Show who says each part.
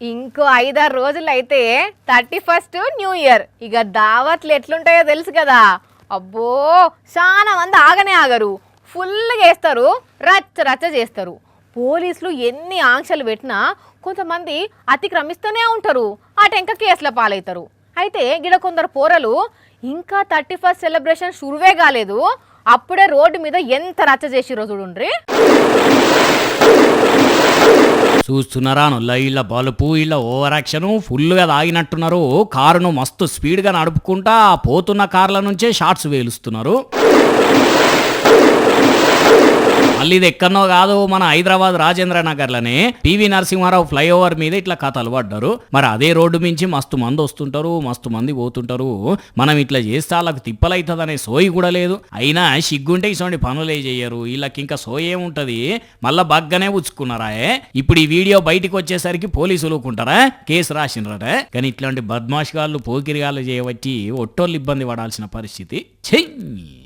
Speaker 1: ఇంకో 5-6 రోజులు అయితే 31st న్యూ ఇయర్. ఇక దావత్లు ఎట్లుంటాయో తెలుసు కదా. అబ్బో చాలా మంది ఆగనే ఆగరు, ఫుల్గా వేస్తారు, రచ్చ రచ్చ చేస్తారు. పోలీసులు ఎన్ని ఆంక్షలు పెట్టినా కొంతమంది అతిక్రమిస్తూనే ఉంటారు, ఆ టెంక కేసుల పాలవుతారు. అయితే గిడ కొందరు పోరలు ఇంకా 31st సెలబ్రేషన్ షురువే కాలేదు, అప్పుడే రోడ్డు మీద ఎంత రచ్చ చేసిరో చూడుండ్రి.
Speaker 2: చూస్తున్నారా ఇలా బలుపు ఇలా ఓవర్ యాక్షన్ ఫుల్గా తాగినట్టున్నారు. కారును మస్తు స్పీడ్గా నడుపుకుంటా పోతున్న కార్ల నుంచే షార్ట్స్ వేలుస్తున్నారు. మళ్ళీ ఇది ఎక్కడనో కాదు, మన హైదరాబాద్ రాజేంద్ర నగర్లోనే పివి నరసింహారావు ఫ్లైఓవర్ మీద ఇట్లా కథలు పడ్డారు. మరి అదే రోడ్డు మించి మస్తు మంది వస్తుంటారు, మస్తు మంది పోతుంటారు. మనం ఇట్లా చేస్తే వాళ్ళకి తిప్పలైతుందనే సోయి కూడా లేదు. అయినా సిగ్గుంటే ఇటువంటి పనులే చెయ్యరు. వీళ్ళకి ఇంకా సోయి ఏముంటది, మళ్ళా బగ్గనే పుచ్చుకున్నారా. ఇప్పుడు ఈ వీడియో బయటికి వచ్చేసరికి పోలీసులు ఊకుంటారా, కేసు రాసినరట. కానీ ఇట్లాంటి బద్మాష్ గాళ్ళు పోకిరిగాళ్ళు చేయబట్టి ఒట్టోళ్ళు ఇబ్బంది పడాల్సిన పరిస్థితి. చెయ్యి.